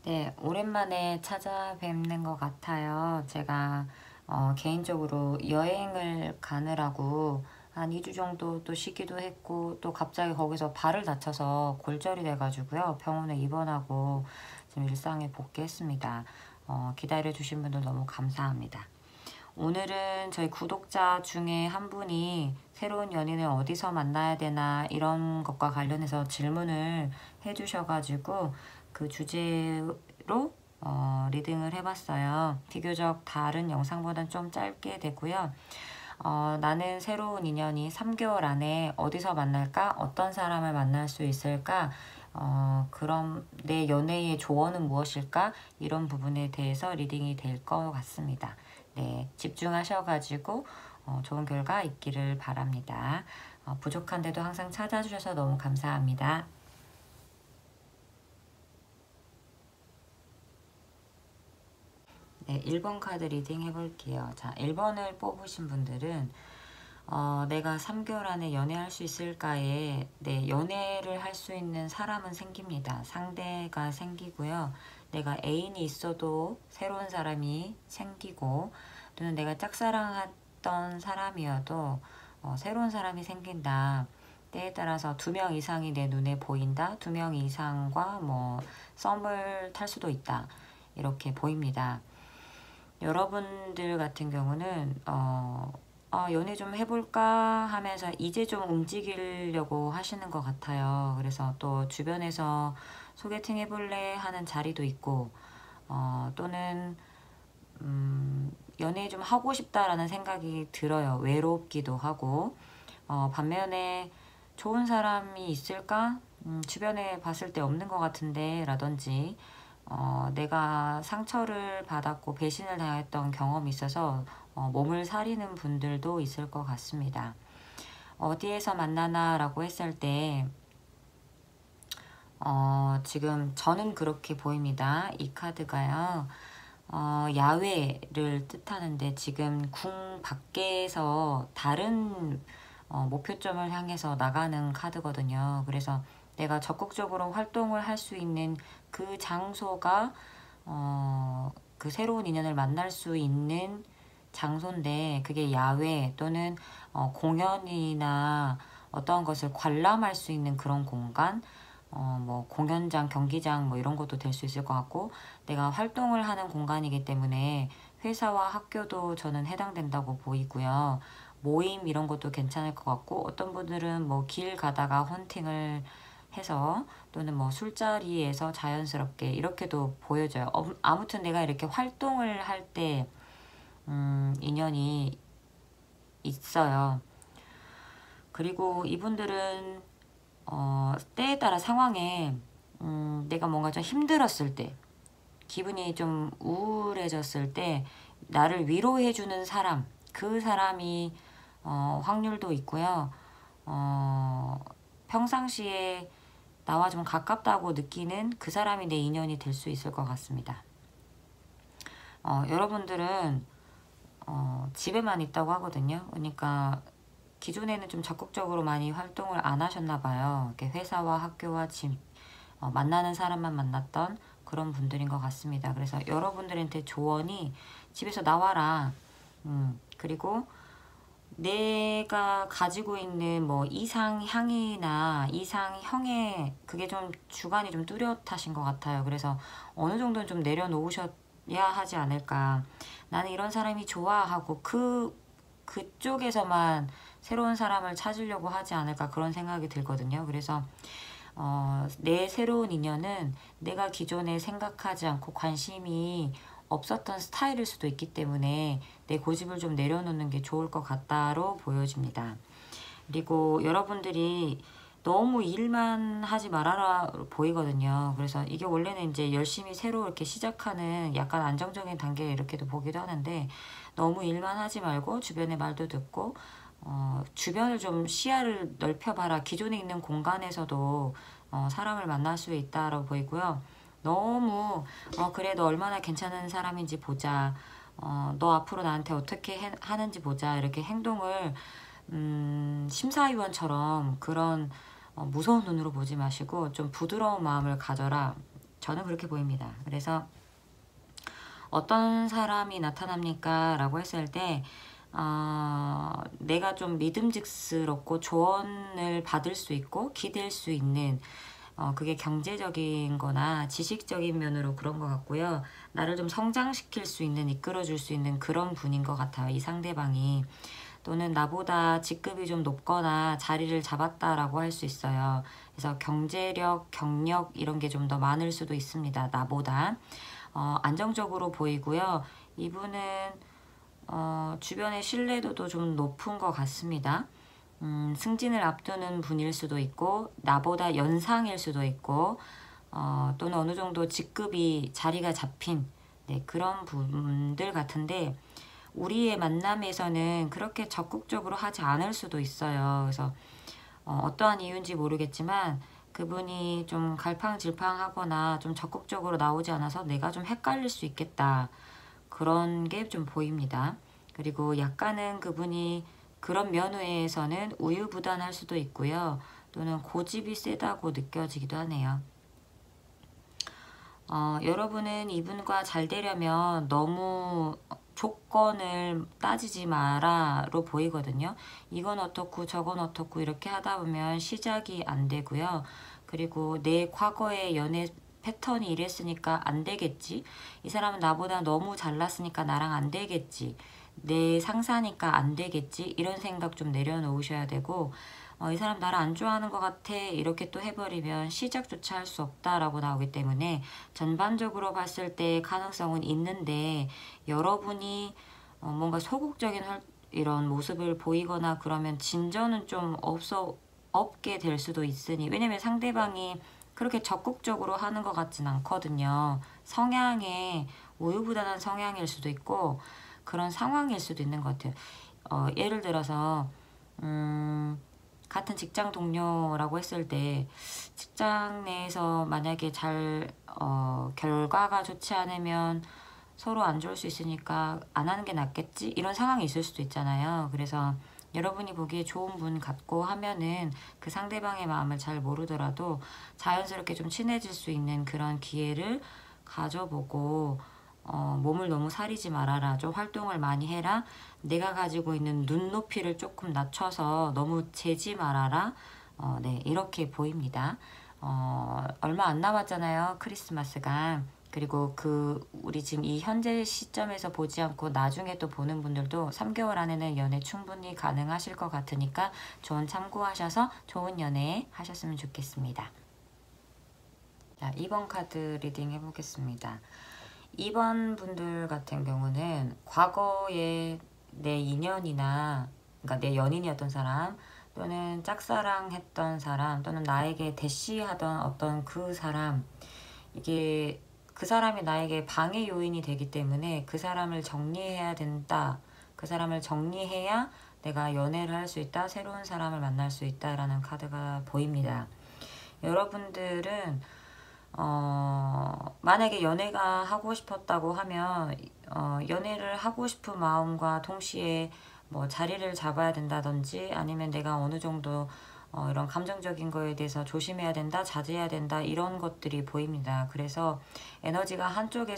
네, 오랜만에 찾아뵙는 것 같아요. 제가 개인적으로 여행을 가느라고 한 2주 정도 또 쉬기도 했고, 또 갑자기 거기서 발을 다쳐서 골절이 돼가지고요. 병원에 입원하고 지금 일상에 복귀했습니다. 기다려주신 분들 너무 감사합니다. 오늘은 저희 구독자 중에 한 분이 새로운 연인을 어디서 만나야 되나 이런 것과 관련해서 질문을 해주셔가지고 그 주제로 리딩을 해봤어요. 비교적 다른 영상보다는 좀 짧게 되고요. 나는 새로운 인연이 3개월 안에 어디서 만날까? 어떤 사람을 만날 수 있을까? 그럼 내 연애의 조언은 무엇일까? 이런 부분에 대해서 리딩이 될 것 같습니다. 네, 집중하셔가지고 좋은 결과 있기를 바랍니다. 부족한데도 항상 찾아주셔서 너무 감사합니다. 네, 1번 카드 리딩 해볼게요. 자, 1번을 뽑으신 분들은 내가 3개월 안에 연애할 수 있을까에 네, 연애를 할 수 있는 사람은 생깁니다. 상대가 생기고요. 내가 애인이 있어도 새로운 사람이 생기고 또는 내가 짝사랑했던 사람이어도 새로운 사람이 생긴다. 때에 따라서 2명 이상이 내 눈에 보인다. 2명 이상과 뭐 썸을 탈 수도 있다. 이렇게 보입니다. 여러분들 같은 경우는 연애 좀 해볼까 하면서 이제 좀 움직이려고 하시는 것 같아요. 그래서 또 주변에서 소개팅 해볼래 하는 자리도 있고 또는 연애 좀 하고 싶다라는 생각이 들어요. 외롭기도 하고 반면에 좋은 사람이 있을까? 주변에 봤을 때 없는 것 같은데 라든지 내가 상처를 받았고 배신을 당했던 경험이 있어서 몸을 사리는 분들도 있을 것 같습니다. 어디에서 만나나 라고 했을 때 지금 저는 그렇게 보입니다. 이 카드가요. 야외를 뜻하는데 지금 궁 밖에서 다른 목표점을 향해서 나가는 카드거든요. 그래서 내가 적극적으로 활동을 할 수 있는 그 장소가 그 새로운 인연을 만날 수 있는 장소인데 그게 야외 또는 공연이나 어떤 것을 관람할 수 있는 그런 공간 뭐 공연장, 경기장 뭐 이런 것도 될 수 있을 것 같고 내가 활동을 하는 공간이기 때문에 회사와 학교도 저는 해당된다고 보이고요. 모임 이런 것도 괜찮을 것 같고 어떤 분들은 뭐 길 가다가 헌팅을 해서 또는 뭐 술자리에서 자연스럽게 이렇게도 보여져요. 아무튼 내가 이렇게 활동을 할 때 인연이 있어요. 그리고 이분들은 때에 따라 상황에 내가 뭔가 좀 힘들었을 때 기분이 좀 우울해졌을 때 나를 위로해주는 사람 그 사람이 확률도 있고요. 평상시에 나와 좀 가깝다고 느끼는 그 사람이 내 인연이 될 수 있을 것 같습니다. 여러분들은 집에만 있다고 하거든요. 그러니까 기존에는 좀 적극적으로 많이 활동을 안 하셨나 봐요. 이렇게 회사와 학교와 집 만나는 사람만 만났던 그런 분들인 것 같습니다. 그래서 여러분들한테 조언이 집에서 나와라. 그리고 내가 가지고 있는 뭐 이상향이나 이상형에 그게 좀 주관이 좀 뚜렷하신 것 같아요. 그래서 어느 정도는 좀 내려놓으셔야 하지 않을까. 나는 이런 사람이 좋아하고 그쪽에서만 새로운 사람을 찾으려고 하지 않을까 그런 생각이 들거든요. 그래서 내 새로운 인연은 내가 기존에 생각하지 않고 관심이 없었던 스타일일 수도 있기 때문에 내 고집을 좀 내려놓는 게 좋을 것 같다로 보여집니다. 그리고 여러분들이 너무 일만 하지 말아라 보이거든요. 그래서 이게 원래는 이제 열심히 새로 이렇게 시작하는 약간 안정적인 단계 이렇게도 보기도 하는데 너무 일만 하지 말고 주변의 말도 듣고 주변을 좀 시야를 넓혀봐라. 기존에 있는 공간에서도 사람을 만날 수 있다라고 보이고요. 너무 그래 너 얼마나 괜찮은 사람인지 보자. 너 앞으로 나한테 어떻게 하는지 보자. 이렇게 행동을 심사위원처럼 그런 무서운 눈으로 보지 마시고 좀 부드러운 마음을 가져라. 저는 그렇게 보입니다. 그래서 어떤 사람이 나타납니까? 라고 했을 때 내가 좀 믿음직스럽고 조언을 받을 수 있고 기댈 수 있는 그게 경제적인 거나 지식적인 면으로 그런 것 같고요. 나를 좀 성장시킬 수 있는, 이끌어줄 수 있는 그런 분인 것 같아요. 이 상대방이. 또는 나보다 직급이 좀 높거나 자리를 잡았다라고 할 수 있어요. 그래서 경제력, 경력 이런 게 좀 더 많을 수도 있습니다. 나보다. 안정적으로 보이고요. 이분은 주변의 신뢰도도 좀 높은 것 같습니다. 승진을 앞두는 분일 수도 있고 나보다 연상일 수도 있고 또는 어느 정도 직급이 자리가 잡힌 그런 분들 같은데 우리의 만남에서는 그렇게 적극적으로 하지 않을 수도 있어요. 그래서 어떠한 이유인지 모르겠지만 그분이 좀 갈팡질팡하거나 좀 적극적으로 나오지 않아서 내가 좀 헷갈릴 수 있겠다. 그런 게 좀 보입니다. 그리고 약간은 그분이 그런 면에서는 우유부단할 수도 있고요. 또는 고집이 세다고 느껴지기도 하네요. 여러분은 이분과 잘 되려면 너무 조건을 따지지 마라로 보이거든요. 이건 어떻고 저건 어떻고 이렇게 하다 보면 시작이 안 되고요. 그리고 내 과거의 연애 패턴이 이랬으니까 안 되겠지. 이 사람은 나보다 너무 잘났으니까 나랑 안 되겠지. 내 상사니까 안 되겠지. 이런 생각 좀 내려놓으셔야 되고 이 사람 나를 안 좋아하는 것 같아 이렇게 또 해버리면 시작조차 할 수 없다라고 나오기 때문에 전반적으로 봤을 때 가능성은 있는데 여러분이 뭔가 소극적인 이런 모습을 보이거나 그러면 진전은 좀 없게 될 수도 있으니 왜냐면 상대방이 그렇게 적극적으로 하는 것 같진 않거든요. 성향에 우유부단한 성향일 수도 있고 그런 상황일 수도 있는 것 같아요. 예를 들어서 같은 직장 동료라고 했을 때 직장 내에서 만약에 결과가 좋지 않으면 서로 안 좋을 수 있으니까 안 하는 게 낫겠지? 이런 상황이 있을 수도 있잖아요. 그래서 여러분이 보기에 좋은 분 같고 하면은 그 상대방의 마음을 잘 모르더라도 자연스럽게 좀 친해질 수 있는 그런 기회를 가져보고 몸을 너무 사리지 말아라. 좀 활동을 많이 해라. 내가 가지고 있는 눈높이를 조금 낮춰서 너무 재지 말아라. 네, 이렇게 보입니다. 얼마 안 남았잖아요. 크리스마스가. 그리고 우리 지금 이 현재 시점에서 보지 않고 나중에 또 보는 분들도 3개월 안에는 연애 충분히 가능하실 것 같으니까 조언 참고하셔서 좋은 연애 하셨으면 좋겠습니다. 자, 2번 카드 리딩 해보겠습니다. 2번 분들 같은 경우는 과거에 내 인연이나 그러니까 내 연인이었던 사람 또는 짝사랑했던 사람 또는 나에게 대시하던 어떤 그 사람 이게 그 사람이 나에게 방해 요인이 되기 때문에 그 사람을 정리해야 된다. 그 사람을 정리해야 내가 연애를 할 수 있다. 새로운 사람을 만날 수 있다라는 카드가 보입니다. 여러분들은 만약에 연애가 하고 싶었다고 하면 연애를 하고 싶은 마음과 동시에 뭐 자리를 잡아야 된다든지 아니면 내가 어느 정도 이런 감정적인 거에 대해서 조심해야 된다, 자제해야 된다 이런 것들이 보입니다. 그래서 에너지가 한쪽에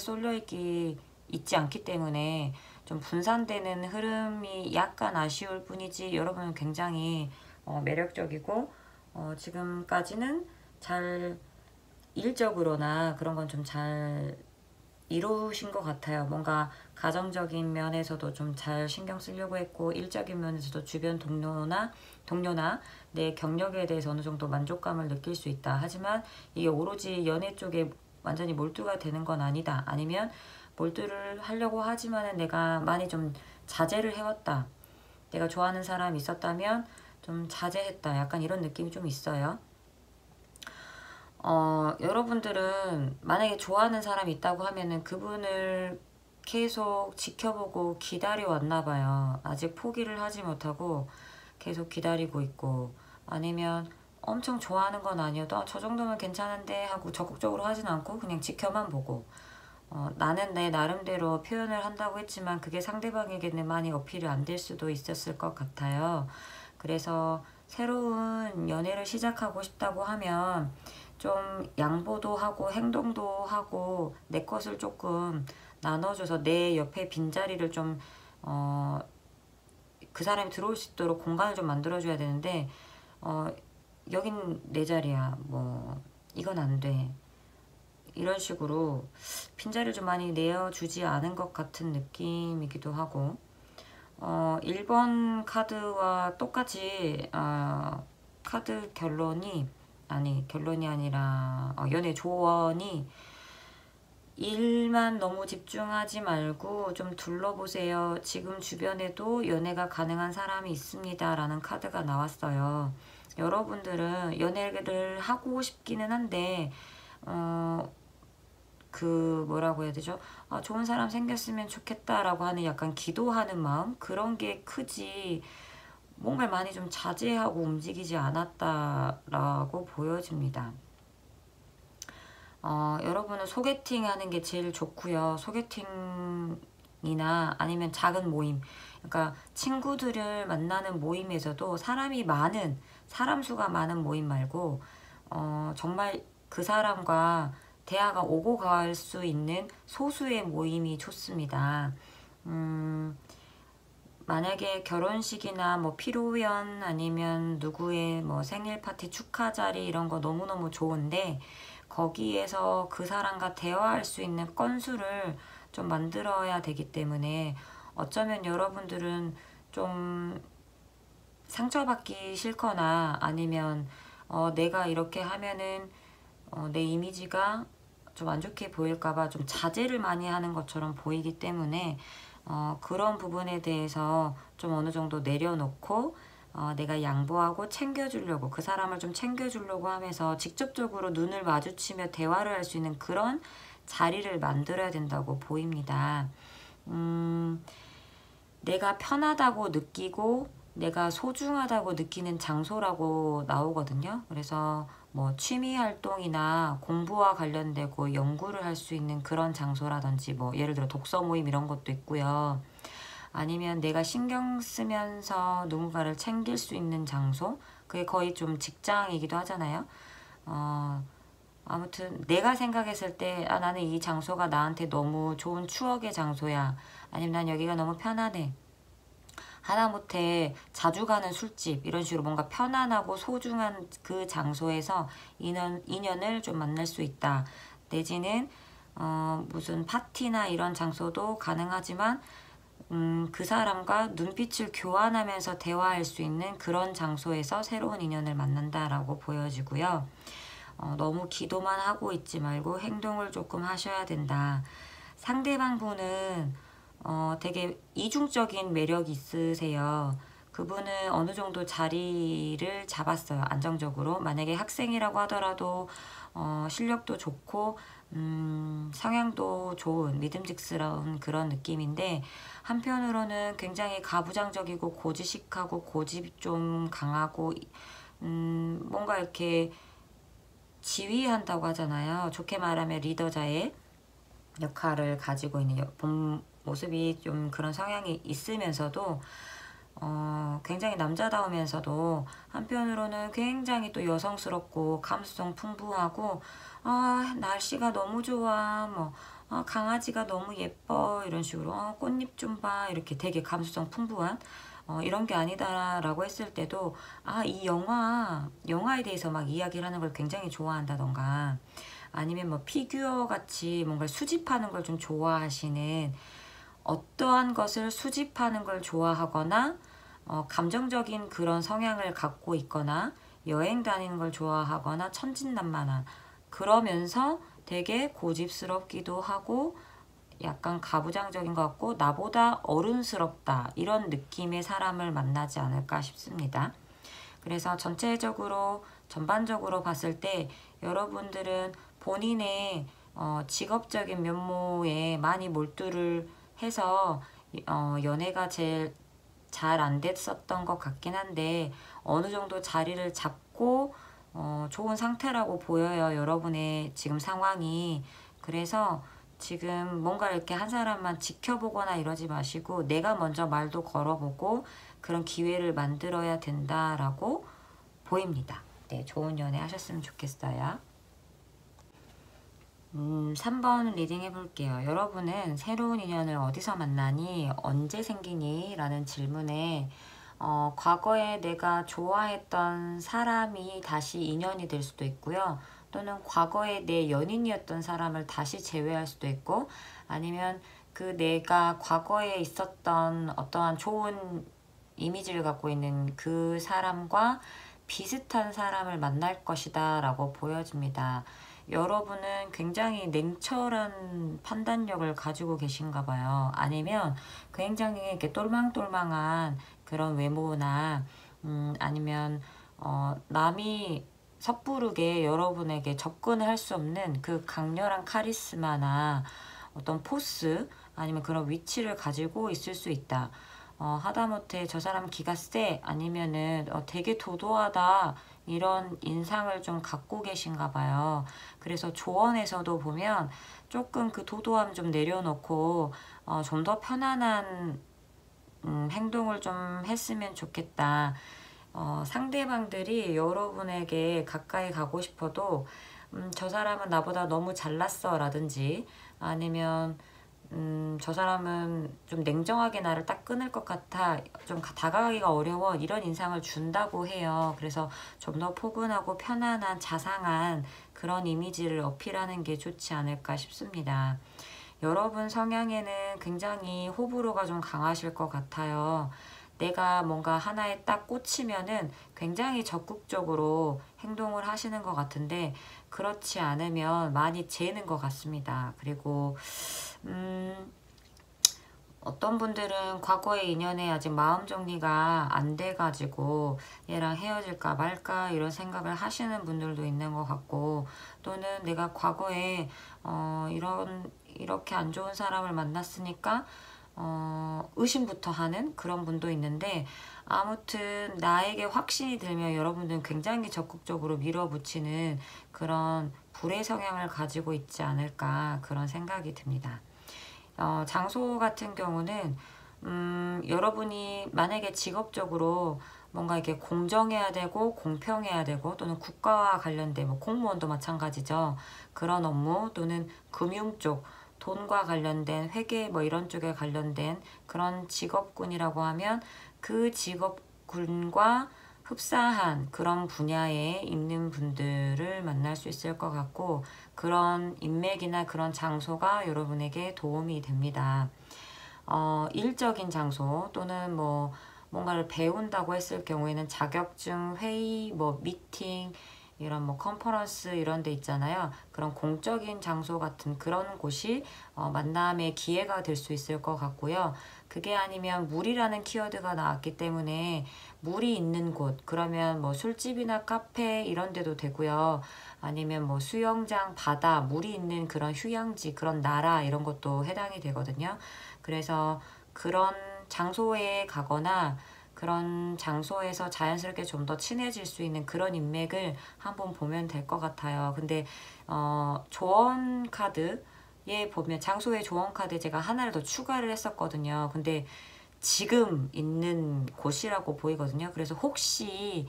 있지 않기 때문에 좀 분산되는 흐름이 약간 아쉬울 뿐이지 여러분은 굉장히 매력적이고 지금까지는 잘 일적으로나 그런 건 좀 잘 이루신 것 같아요. 뭔가 가정적인 면에서도 좀 잘 신경 쓰려고 했고 일적인 면에서도 주변 동료나 내 경력에 대해서 어느 정도 만족감을 느낄 수 있다. 하지만 이게 오로지 연애 쪽에 완전히 몰두가 되는 건 아니다. 아니면 몰두를 하려고 하지만은 내가 많이 좀 자제를 해왔다. 내가 좋아하는 사람이 있었다면 좀 자제했다. 약간 이런 느낌이 좀 있어요. 여러분들은 만약에 좋아하는 사람이 있다고 하면은 그분을 계속 지켜보고 기다려 왔나 봐요. 아직 포기를 하지 못하고 계속 기다리고 있고 아니면 엄청 좋아하는 건 아니어도 저 정도면 괜찮은데 하고 적극적으로 하진 않고 그냥 지켜만 보고 나는 내 나름대로 표현을 한다고 했지만 그게 상대방에게는 많이 어필이 안 될 수도 있었을 것 같아요. 그래서 새로운 연애를 시작하고 싶다고 하면 좀 양보도 하고 행동도 하고 내 것을 조금 나눠줘서 내 옆에 빈자리를 좀 그 사람이 들어올 수 있도록 공간을 좀 만들어줘야 되는데 여긴 내 자리야, 뭐 이건 안 돼, 이런 식으로 빈자리를 좀 많이 내어주지 않은 것 같은 느낌이기도 하고, 1번 카드와 똑같이 카드 결론이 아니라 연애 조언이, 일만 너무 집중하지 말고 좀 둘러보세요. 지금 주변에도 연애가 가능한 사람이 있습니다. 라는 카드가 나왔어요. 여러분들은 연애를 하고 싶기는 한데 뭐라고 해야 되죠? 좋은 사람 생겼으면 좋겠다라고 하는 약간 기도하는 마음? 그런 게 크지 뭔가를 많이 좀 자제하고 움직이지 않았다라고 보여집니다. 여러분은 소개팅 하는 게 제일 좋고요. 소개팅이나 아니면 작은 모임, 그러니까 친구들을 만나는 모임에서도 사람 수가 많은 모임 말고 정말 그 사람과 대화가 오고 갈 수 있는 소수의 모임이 좋습니다. 만약에 결혼식이나 뭐 피로연 아니면 누구의 뭐 생일 파티 축하 자리 이런 거 너무너무 좋은데, 거기에서 그 사람과 대화할 수 있는 건수를 좀 만들어야 되기 때문에, 어쩌면 여러분들은 좀 상처받기 싫거나 아니면 내가 이렇게 하면은 내 이미지가 좀 안 좋게 보일까봐 좀 자제를 많이 하는 것처럼 보이기 때문에 그런 부분에 대해서 좀 어느 정도 내려놓고 내가 양보하고 챙겨주려고, 그 사람을 좀 챙겨주려고 하면서 직접적으로 눈을 마주치며 대화를 할 수 있는 그런 자리를 만들어야 된다고 보입니다. 내가 편하다고 느끼고 내가 소중하다고 느끼는 장소라고 나오거든요. 그래서 뭐 취미 활동이나 공부와 관련되고 연구를 할 수 있는 그런 장소라든지, 뭐 예를 들어 독서 모임 이런 것도 있고요. 아니면 내가 신경 쓰면서 누군가를 챙길 수 있는 장소, 그게 거의 좀 직장이기도 하잖아요. 아무튼 내가 생각했을 때 나는 이 장소가 나한테 너무 좋은 추억의 장소야, 아니면 난 여기가 너무 편안해, 하다못해 자주 가는 술집, 이런 식으로 뭔가 편안하고 소중한 그 장소에서 인연을 좀 만날 수 있다. 내지는 무슨 파티나 이런 장소도 가능하지만 그 사람과 눈빛을 교환하면서 대화할 수 있는 그런 장소에서 새로운 인연을 만난다라고 보여지고요. 너무 기도만 하고 있지 말고 행동을 조금 하셔야 된다. 상대방 분은 되게 이중적인 매력이 있으세요. 그분은 어느 정도 자리를 잡았어요. 안정적으로. 만약에 학생이라고 하더라도 실력도 좋고 성향도 좋은 믿음직스러운 그런 느낌인데, 한편으로는 굉장히 가부장적이고 고지식하고 고집이 좀 강하고 뭔가 이렇게 지휘한다고 하잖아요. 좋게 말하면 리더자의 역할을 가지고 있는 본 모습이 좀 그런 성향이 있으면서도 굉장히 남자다우면서도 한편으로는 굉장히 또 여성스럽고 감수성 풍부하고, 날씨가 너무 좋아, 뭐 강아지가 너무 예뻐, 이런 식으로 꽃잎 좀 봐, 이렇게 되게 감수성 풍부한 이런 게 아니다라고 했을 때도 이 영화에 대해서 막 이야기를 하는 걸 굉장히 좋아한다던가, 아니면 뭐 피규어 같이 뭔가 수집하는 걸 좀 좋아하시는, 어떠한 것을 수집하는 걸 좋아하거나 감정적인 그런 성향을 갖고 있거나 여행 다니는 걸 좋아하거나 천진난만한, 그러면서 되게 고집스럽기도 하고 약간 가부장적인 것 같고 나보다 어른스럽다, 이런 느낌의 사람을 만나지 않을까 싶습니다. 그래서 전반적으로 봤을 때 여러분들은 본인의 직업적인 면모에 많이 몰두를 해서 연애가 제일 잘 안 됐었던 것 같긴 한데, 어느 정도 자리를 잡고 좋은 상태라고 보여요. 여러분의 지금 상황이. 그래서 지금 뭔가 이렇게 한 사람만 지켜보거나 이러지 마시고 내가 먼저 말도 걸어보고 그런 기회를 만들어야 된다라고 보입니다. 네, 좋은 연애 하셨으면 좋겠어요. 3번 리딩 해볼게요. 여러분은 새로운 인연을 어디서 만나니? 언제 생기니? 라는 질문에 과거에 내가 좋아했던 사람이 다시 인연이 될 수도 있고요. 또는 과거에 내 연인이었던 사람을 다시 재회할 수도 있고, 아니면 그 내가 과거에 있었던 어떠한 좋은 이미지를 갖고 있는 그 사람과 비슷한 사람을 만날 것이다 라고 보여집니다. 여러분은 굉장히 냉철한 판단력을 가지고 계신가 봐요. 아니면 굉장히 이렇게 똘망똘망한 그런 외모나 아니면 남이 섣부르게 여러분에게 접근을 할 수 없는 그 강렬한 카리스마나 어떤 포스 아니면 그런 위치를 가지고 있을 수 있다. 하다못해 저 사람 기가 세 아니면은 되게 도도하다 이런 인상을 좀 갖고 계신가 봐요. 그래서 조언에서도 보면 조금 그 도도함 좀 내려놓고 좀 더 편안한 행동을 좀 했으면 좋겠다. 상대방들이 여러분에게 가까이 가고 싶어도 저 사람은 나보다 너무 잘났어 라든지 아니면 저 사람은 좀 냉정하게 나를 딱 끊을 것 같아 좀 다가가기가 어려워 이런 인상을 준다고 해요. 그래서 좀 더 포근하고 편안한 자상한 그런 이미지를 어필하는 게 좋지 않을까 싶습니다. 여러분 성향에는 굉장히 호불호가 좀 강하실 것 같아요. 내가 뭔가 하나에 딱 꽂히면은 굉장히 적극적으로 행동을 하시는 것 같은데 그렇지 않으면 많이 재는 것 같습니다. 그리고 어떤 분들은 과거의 인연에 아직 마음 정리가 안 돼가지고 얘랑 헤어질까 말까 이런 생각을 하시는 분들도 있는 것 같고 또는 내가 과거에 이렇게 안 좋은 사람을 만났으니까 의심부터 하는 그런 분도 있는데 아무튼 나에게 확신이 들면 여러분들은 굉장히 적극적으로 밀어붙이는 그런 불의 성향을 가지고 있지 않을까 그런 생각이 듭니다. 장소 같은 경우는 여러분이 만약에 직업적으로 뭔가 이렇게 공정해야 되고 공평해야 되고 또는 국가와 관련된 뭐 공무원도 마찬가지죠. 그런 업무 또는 금융 쪽 돈과 관련된 회계 뭐 이런 쪽에 관련된 그런 직업군이라고 하면 그 직업군과 흡사한 그런 분야에 있는 분들을 만날 수 있을 것 같고 그런 인맥이나 그런 장소가 여러분에게 도움이 됩니다. 일적인 장소 또는 뭐 뭔가를 배운다고 했을 경우에는 자격증, 회의, 뭐 미팅 이런 뭐 컨퍼런스 이런 데 있잖아요. 그런 공적인 장소 같은 그런 곳이 만남의 기회가 될 수 있을 것 같고요. 그게 아니면 물이라는 키워드가 나왔기 때문에 물이 있는 곳 그러면 뭐 술집이나 카페 이런 데도 되고요. 아니면 뭐 수영장, 바다, 물이 있는 그런 휴양지, 그런 나라 이런 것도 해당이 되거든요. 그래서 그런 장소에 가거나 그런 장소에서 자연스럽게 좀 더 친해질 수 있는 그런 인맥을 한번 보면 될 것 같아요. 근데 조언 카드에 보면 장소의 조언 카드 제가 하나를 더 추가를 했었거든요. 근데 지금 있는 곳이라고 보이거든요. 그래서 혹시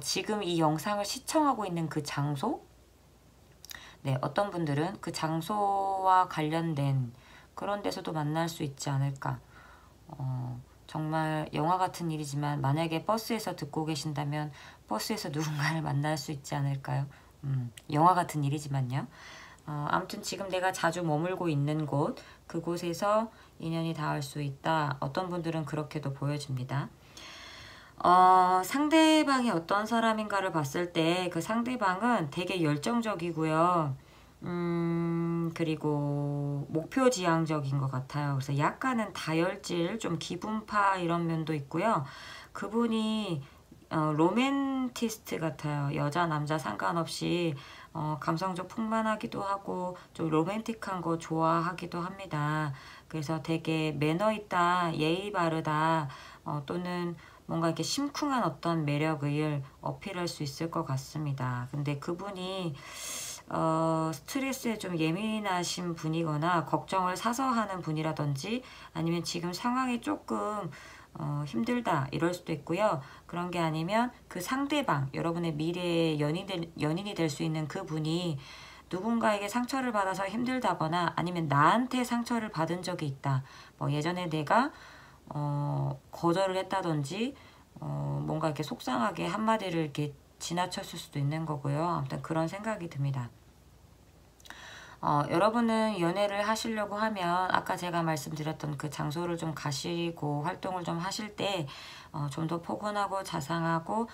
지금 이 영상을 시청하고 있는 그 장소? 네, 어떤 분들은 그 장소와 관련된 그런 데서도 만날 수 있지 않을까. 정말 영화 같은 일이지만 만약에 버스에서 듣고 계신다면 버스에서 누군가를 만날 수 있지 않을까요? 영화 같은 일이지만요. 아무튼 지금 내가 자주 머물고 있는 곳, 그곳에서 인연이 닿을 수 있다. 어떤 분들은 그렇게도 보여집니다. 상대방이 어떤 사람인가를 봤을 때 그 상대방은 되게 열정적이고요. 그리고 목표지향적인 것 같아요. 그래서 약간은 다혈질, 좀 기분파 이런 면도 있고요. 그분이 로맨티스트 같아요. 여자, 남자 상관없이 감성적 풍만하기도 하고 좀 로맨틱한 거 좋아하기도 합니다. 그래서 되게 매너 있다, 예의 바르다, 또는 뭔가 이렇게 심쿵한 어떤 매력을 어필할 수 있을 것 같습니다. 근데 그분이 스트레스에 좀 예민하신 분이거나 걱정을 사서 하는 분이라든지 아니면 지금 상황이 조금 힘들다 이럴 수도 있고요. 그런 게 아니면 그 상대방 여러분의 미래의 연인이 될 수 있는 그분이 누군가에게 상처를 받아서 힘들다거나 아니면 나한테 상처를 받은 적이 있다. 뭐 예전에 내가 거절을 했다든지 뭔가 이렇게 속상하게 한마디를 이렇게 지나쳤을 수도 있는 거고요. 아무튼 그런 생각이 듭니다. 여러분은 연애를 하시려고 하면 아까 제가 말씀드렸던 그 장소를 좀 가시고 활동을 좀 하실 때 좀 더 포근하고 자상하고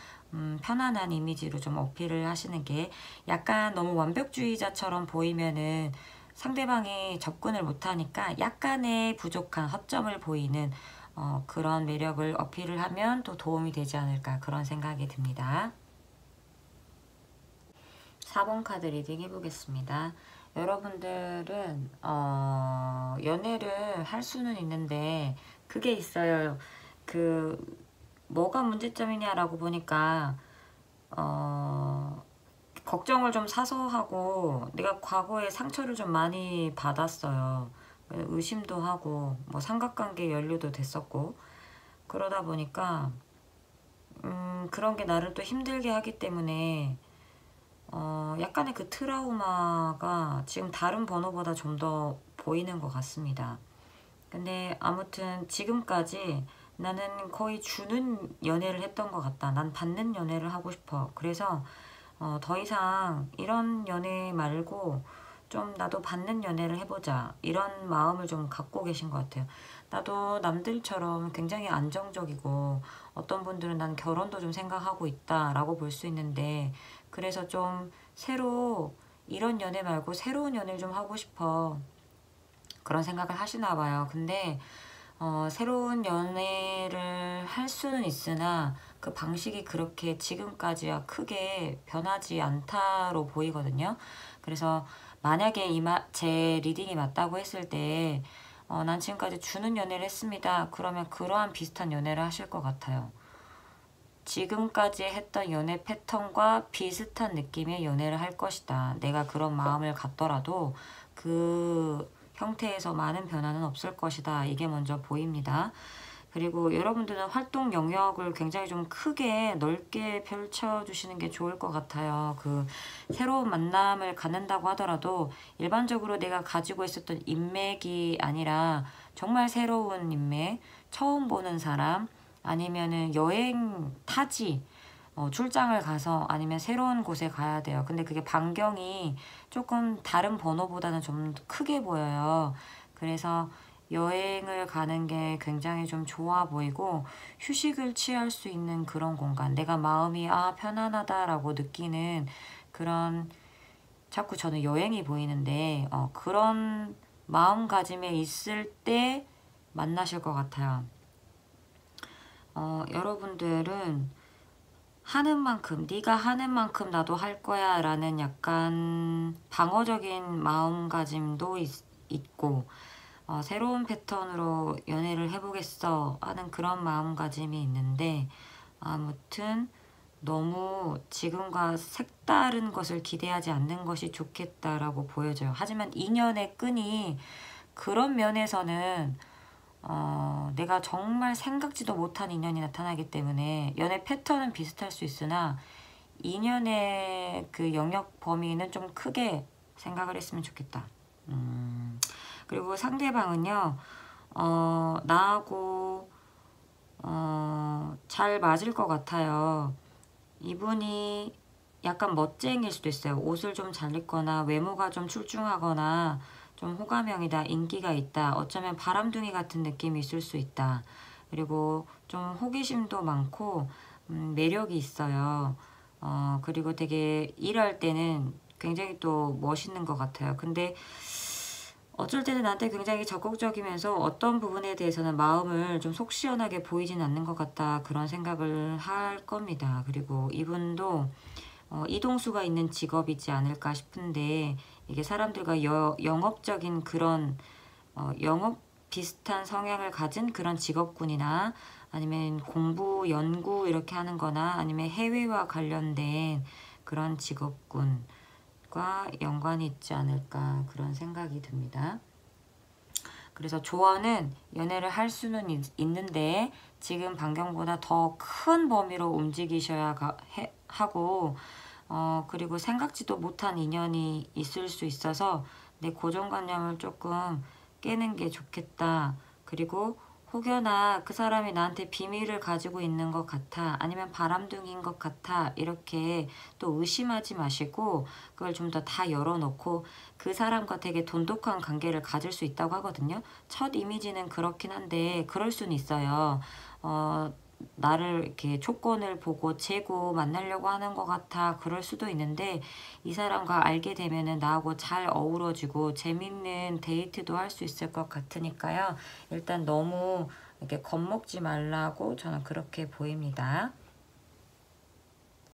편안한 이미지로 좀 어필을 하시는 게, 약간 너무 완벽주의자처럼 보이면은 상대방이 접근을 못하니까 약간의 부족한 허점을 보이는 그런 매력을 어필을 하면 또 도움이 되지 않을까, 그런 생각이 듭니다. 4번 카드 리딩 해보겠습니다. 여러분들은 연애를 할 수는 있는데 그게 있어요. 뭐가 문제점이냐라고 보니까 걱정을 좀 사서 하고, 내가 과거에 상처를 좀 많이 받았어요. 의심도 하고 뭐 삼각관계 연루도 됐었고, 그러다 보니까 그런 게 나를 또 힘들게 하기 때문에 약간의 그 트라우마가 지금 다른 번호보다 좀 더 보이는 것 같습니다. 근데 아무튼 지금까지 나는 거의 주는 연애를 했던 것 같다. 난 받는 연애를 하고 싶어. 그래서 더 이상 이런 연애 말고 좀 나도 받는 연애를 해보자, 이런 마음을 좀 갖고 계신 것 같아요. 나도 남들처럼 굉장히 안정적이고, 어떤 분들은 난 결혼도 좀 생각하고 있다 라고 볼 수 있는데, 그래서 좀 이런 연애 말고 새로운 연애를 좀 하고 싶어, 그런 생각을 하시나 봐요. 근데 새로운 연애를 할 수는 있으나 그 방식이 그렇게 지금까지와 크게 변하지 않다로 보이거든요. 그래서 만약에 제 리딩이 맞다고 했을 때 난 지금까지 주는 연애를 했습니다, 그러면 그러한 비슷한 연애를 하실 것 같아요. 지금까지 했던 연애 패턴과 비슷한 느낌의 연애를 할 것이다. 내가 그런 마음을 갖더라도 그 형태에서 많은 변화는 없을 것이다. 이게 먼저 보입니다. 그리고 여러분들은 활동 영역을 굉장히 좀 크게 넓게 펼쳐주시는 게 좋을 것 같아요. 새로운 만남을 갖는다고 하더라도 일반적으로 내가 가지고 있었던 인맥이 아니라 정말 새로운 인맥, 처음 보는 사람, 아니면은 여행 타지, 출장을 가서 아니면 새로운 곳에 가야 돼요. 근데 그게 반경이 조금 다른 번호보다는 좀 크게 보여요. 그래서 여행을 가는 게 굉장히 좀 좋아 보이고, 휴식을 취할 수 있는 그런 공간, 내가 마음이 편안하다라고 느끼는 그런, 자꾸 저는 여행이 보이는데 그런 마음가짐에 있을 때 만나실 것 같아요. 여러분들은 하는 만큼, 네가 하는 만큼 나도 할 거야 라는 약간 방어적인 마음가짐도 있고, 새로운 패턴으로 연애를 해보겠어 하는 그런 마음가짐이 있는데, 아무튼 너무 지금과 색다른 것을 기대하지 않는 것이 좋겠다라고 보여져요. 하지만 인연의 끈이 그런 면에서는 내가 정말 생각지도 못한 인연이 나타나기 때문에 연애 패턴은 비슷할 수 있으나 인연의 그 영역 범위는 좀 크게 생각을 했으면 좋겠다. 그리고 상대방은요, 나하고 잘 맞을 것 같아요. 이분이 약간 멋쟁이일 수도 있어요. 옷을 좀 잘 입거나 외모가 좀 출중하거나 좀 호감형이다, 인기가 있다, 어쩌면 바람둥이 같은 느낌이 있을 수 있다. 그리고 좀 호기심도 많고 매력이 있어요. 그리고 되게 일할 때는 굉장히 또 멋있는 것 같아요. 근데 어쩔 때는 나한테 굉장히 적극적이면서 어떤 부분에 대해서는 마음을 좀 속 시원하게 보이진 않는 것 같다, 그런 생각을 할 겁니다. 그리고 이분도 이동수가 있는 직업이지 않을까 싶은데, 이게 사람들과 영업적인 그런 영업 비슷한 성향을 가진 그런 직업군이나 아니면 공부, 연구 이렇게 하는 거나 아니면 해외와 관련된 그런 직업군과 연관이 있지 않을까, 그런 생각이 듭니다. 그래서 조언은 연애를 할 수는 있는데 지금 반경보다 더 큰 범위로 움직이셔야 하고, 그리고 생각지도 못한 인연이 있을 수 있어서 내 고정관념을 조금 깨는 게 좋겠다. 그리고 혹여나 그 사람이 나한테 비밀을 가지고 있는 것 같아, 아니면 바람둥이인 것 같아, 이렇게 또 의심하지 마시고 그걸 좀 더 다 열어놓고 그 사람과 되게 돈독한 관계를 가질 수 있다고 하거든요. 첫 이미지는 그렇긴 한데 그럴 수는 있어요. 나를 이렇게 조건을 보고 재고 만나려고 하는 것 같아, 그럴 수도 있는데 이 사람과 알게 되면은 나하고 잘 어우러지고 재밌는 데이트도 할 수 있을 것 같으니까요. 일단 너무 이렇게 겁먹지 말라고 저는 그렇게 보입니다.